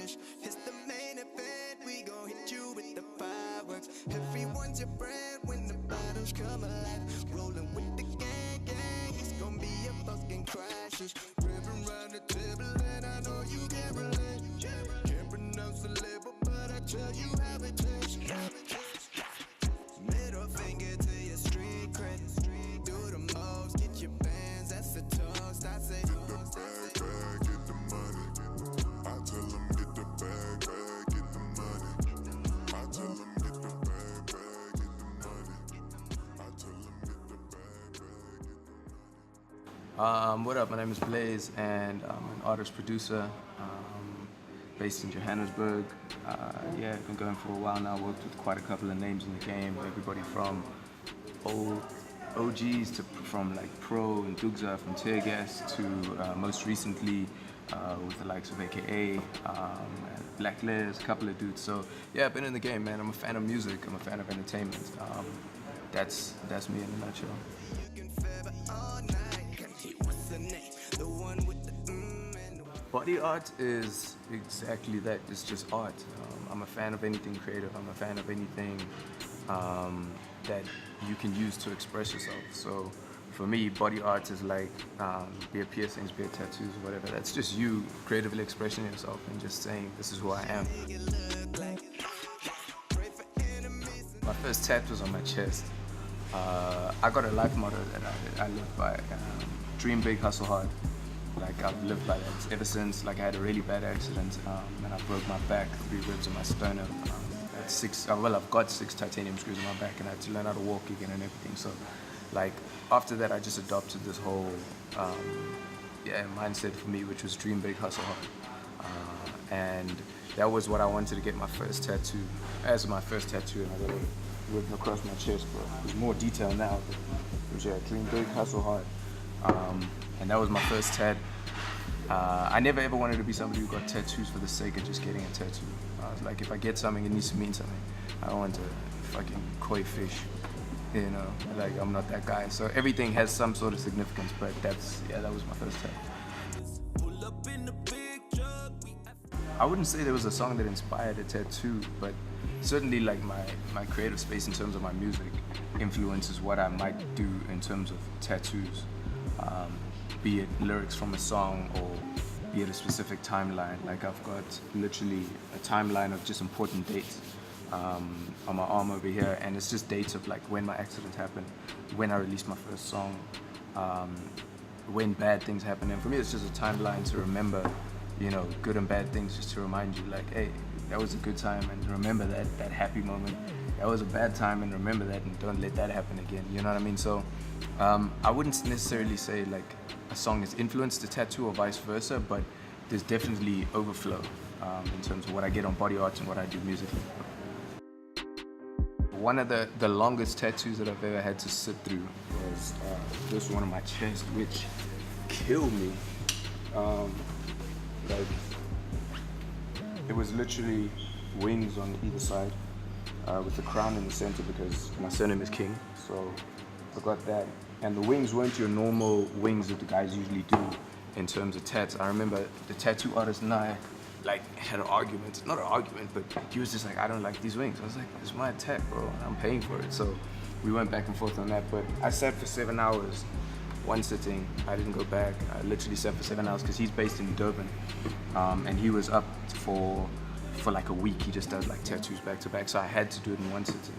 finish. It's the main event, we gon' hit you with the fireworks. Everyone's your friend when the bottles come alive. Rolling with the gang, gang, it's gon' be a fucking crisis. Ripping round the table and I know you can relate. Can't pronounce the label, but I tell you how it tastes. Middle finger to your street cred. Do the most, get your bands, that's the toast. I say, get the bag, bag, get the money. I tell them get the bag, bag, get the money. I tell them get the bag, bag, get the money. I tell them get the bag, bag, get the money. What up? My name is Blayze, and I'm an artist producer based in Johannesburg. Yeah, been going for a while now. Worked with quite a couple of names in the game. Everybody from OGs to from like Pro and Dugza from Tear Gas to most recently with the likes of AKA and Blayze, a couple of dudes. So yeah, I've been in the game, man. I'm a fan of music. I'm a fan of entertainment. That's me in a nutshell. you can favor all night. What's the name? The one with the and Body art is exactly that. It's just art. I'm a fan of anything creative. I'm a fan of anything that you can use to express yourself. So for me, body art is like be it piercings, be it tattoos, or whatever. That's just you creatively expressing yourself and just saying, this is who I am. it look like. Pray for enemies. My first tattoo was on my chest. I got a life motto that I live by. Dream big, hustle hard. Like I've lived by that ever since. Like I had a really bad accident and I broke my back, 3 ribs in my sternum. I've got 6 titanium screws in my back, and I had to learn how to walk again and everything. So, like after that, I just adopted this whole mindset for me, which was dream big, hustle hard, and that was what I wanted to get my first tattoo. As my first tattoo, and I got it written across my chest, bro. There's more detail now, but it was dream big, hustle hard. And that was my first tat. I never ever wanted to be somebody who got tattoos for the sake of just getting a tattoo. I was like, if I get something, it needs to mean something. I don't want to fucking koi fish, you know, like I'm not that guy. So everything has some sort of significance, but that was my first tat. Pull up in the big truck. I wouldn't say there was a song that inspired a tattoo, but certainly like my creative space in terms of my music influences what I might do in terms of tattoos. Be it lyrics from a song or be it a specific timeline. Like I've got literally a timeline of just important dates on my arm over here, and it's just dates of like when my accident happened, when I released my first song, when bad things happen. And for me, it's just a timeline to remember, you know, good and bad things, just to remind you like, hey, that was a good time, and remember that happy moment. That was a bad time, and remember that, and don't let that happen again. You know what I mean? So I wouldn't necessarily say like a song has influenced the tattoo or vice versa, but there's definitely overflow in terms of what I get on body art and what I do musically. One of the longest tattoos that I've ever had to sit through was this one on my chest, which killed me. Like it was literally wings on either side with the crown in the center because my surname is King, so I got that. And the wings weren't your normal wings that the guys usually do in terms of tats. I remember the tattoo artist and I like had an argument. Not an argument, but he was just like, I don't like these wings. I was like, it's my tat, bro, and I'm paying for it. So we went back and forth on that, but I sat for 7 hours, one sitting. I didn't go back. I literally sat for 7 hours because he's based in Durban, and he was up for like a week. He just does like tattoos back to back, so I had to do it in one sitting.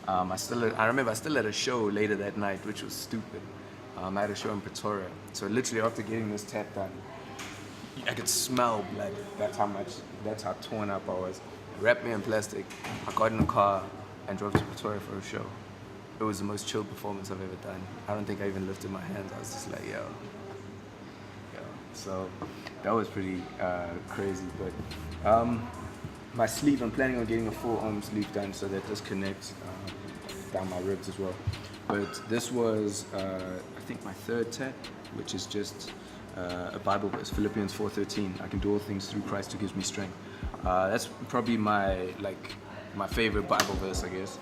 I remember I still had a show later that night, which was stupid. I had a show in Pretoria. So literally after getting this tat done, I could smell blood. That's how torn up I was. They wrapped me in plastic. I got in a car and drove to Pretoria for a show. It was the most chill performance I've ever done. I don't think I even lifted my hands. I was just like, yo. So that was pretty crazy. But my sleeve, I'm planning on getting a full arm sleeve done so that this connects down my ribs as well. But this was, I think, my 3rd tat, which is just a Bible verse, Philippians 4:13. I can do all things through Christ who gives me strength. That's probably my favorite Bible verse, I guess.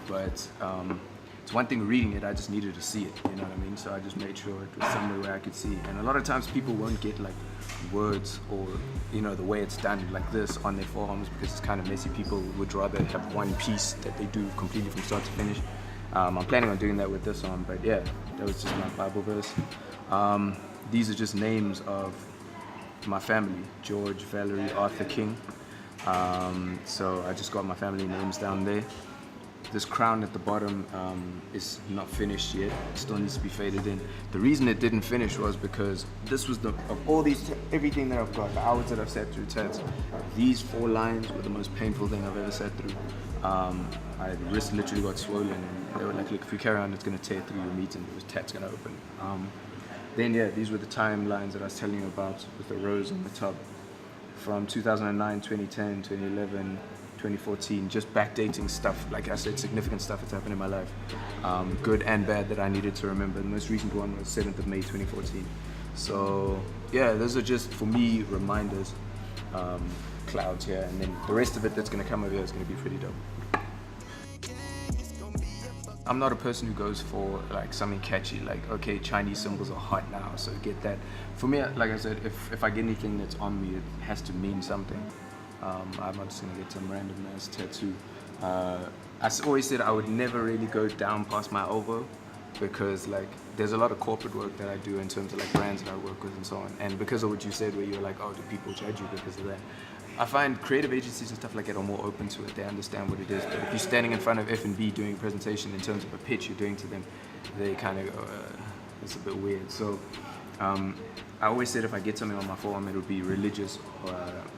But it's one thing reading it, I just needed to see it, you know what I mean? So I just made sure it was somewhere where I could see. And a lot of times people won't get like words or the way it's done like this on their forearms because it's kind of messy. People would rather have one piece that they do completely from start to finish. I'm planning on doing that with this arm, but yeah, that was just my Bible verse. These are just names of my family: George, Valerie, Arthur, King. So I just got my family names down there. This crown at the bottom is not finished yet. It still needs to be faded in. The reason it didn't finish was because this was of all these, everything that I've got, the hours that I've sat through tats, these 4 lines were the most painful thing I've ever sat through. My wrist literally got swollen and they were like, look, if you carry on, it's gonna tear through your meat and the tat's gonna open. Then yeah, these were the timelines that I was telling you about with the rose on the top. From 2009, 2010, 2011, 2014, just backdating stuff, like I said, significant stuff that's happened in my life, good and bad that I needed to remember. The most recent one was 7th of May 2014. So yeah, those are just, for me, reminders, clouds here, and then the rest of it that's going to come over here is going to be pretty dope. I'm not a person who goes for like something catchy, like, okay, Chinese symbols are hot now, so get that. For me, like I said, if I get anything that's on me, it has to mean something. I'm not just gonna get some random ass tattoo. I always said I would never really go down past my elbow because like there's a lot of corporate work that I do in terms of like brands that I work with and so on. And because of what you said where you're like, oh, do people judge you because of that? I find creative agencies and stuff like that are more open to it. They understand what it is. But if you're standing in front of F&B doing a presentation in terms of a pitch you're doing to them, they kind of go, it's a bit weird. So I always said if I get something on my forearm, it would be religious,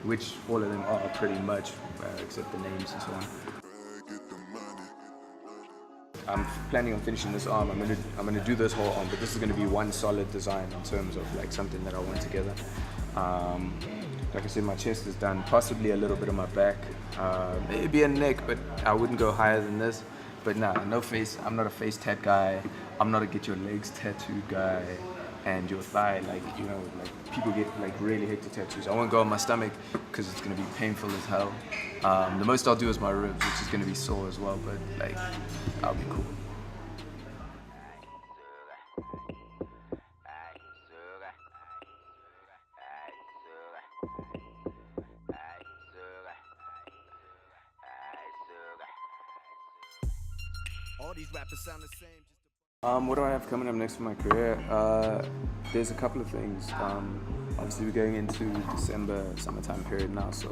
which all of them are pretty much, except the names and so on. I'm planning on finishing this arm. I'm gonna do this whole arm, but this is gonna be one solid design in terms of like something that I want together. Like I said, my chest is done, possibly a little bit of my back, maybe a neck, but I wouldn't go higher than this. But nah, no face. I'm not a face tat guy. I'm not a get your legs tattooed guy and your thigh, like, like people get like really hectic tattoos. I won't go on my stomach because it's gonna be painful as hell. The most I'll do is my ribs, which is gonna be sore as well, but like, I'll be cool. All these rappers sound the same. What do I have coming up next for my career? There's a couple of things. Obviously, we're going into December, summertime period now, so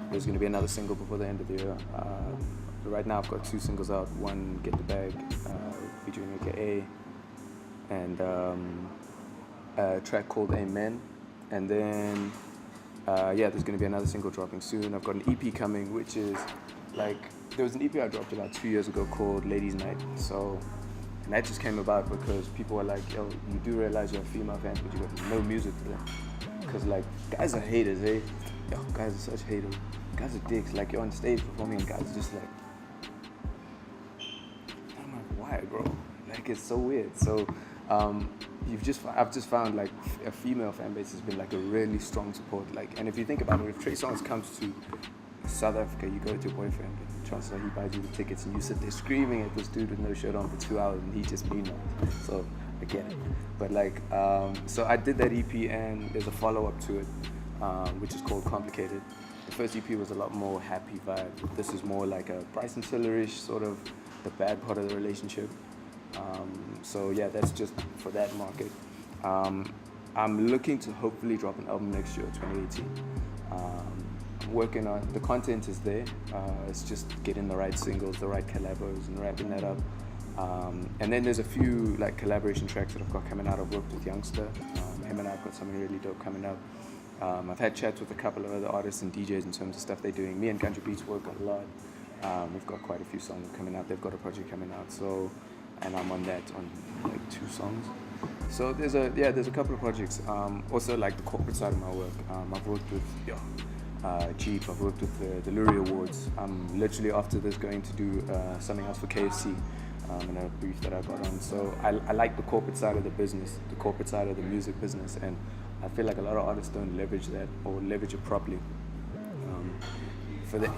there's going to be another single before the end of the year. Right now, I've got 2 singles out. One, Get the Bag, featuring AKA, and a track called Amen. And then, yeah, there's going to be another single dropping soon. I've got an EP coming, which is like, there was an EP I dropped about 2 years ago called Ladies Night. And that just came about because people were like, yo, you do realize you're female fans, but you got no music for them. Because like, guys are haters, eh? Yo, guys are such haters. Guys are dicks. Like, you're on stage performing and guys are just like, I'm like, why, bro? Like, it's so weird. So I've just found like a female fan base has been like a really strong support. Like, and if you think about it, if Trey Songz comes to South Africa, you go with your boyfriend, and chances are he buys you the tickets, and you sit there screaming at this dude with no shirt on for 2 hours, and he just meanwhile. So I get it. But like, so I did that EP, and there's a follow-up to it, which is called Complicated. The first EP was a lot more happy vibe. This is more like a Bryson Tiller-ish, sort of the bad part of the relationship. So yeah, that's just for that market. I'm looking to hopefully drop an album next year, 2018. Working on the content is there. It's just getting the right singles, the right collabos, and wrapping that up. And then there's a few like collaboration tracks that I've got coming out. I've worked with Youngster. Him and I've got something really dope coming up. I've had chats with a couple of other artists and DJs in terms of stuff they're doing. Me and Ganja Beats work a lot. We've got quite a few songs coming out. They've got a project coming out. So, and I'm on that on like 2 songs. So there's a couple of projects. Also like the corporate side of my work. I've worked with Jeep. I've worked with the Lurie Awards. I'm literally after this going to do something else for KFC in a brief that I got on. So I like the corporate side of the business, the corporate side of the music business, and I feel like a lot of artists don't leverage that or leverage it properly.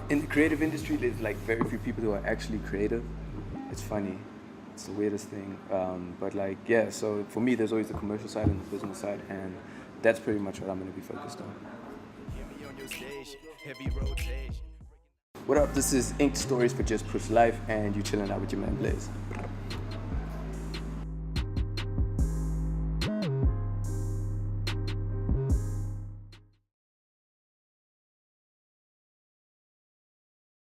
In the creative industry, there's like very few people who are actually creative. It's funny. It's the weirdest thing. But like, yeah, so for me, there's always the commercial side and the business side, and that's pretty much what I'm going to be focused on. What up, this is Ink Stories for Just Push Life, and you're chilling out with your man Blayze.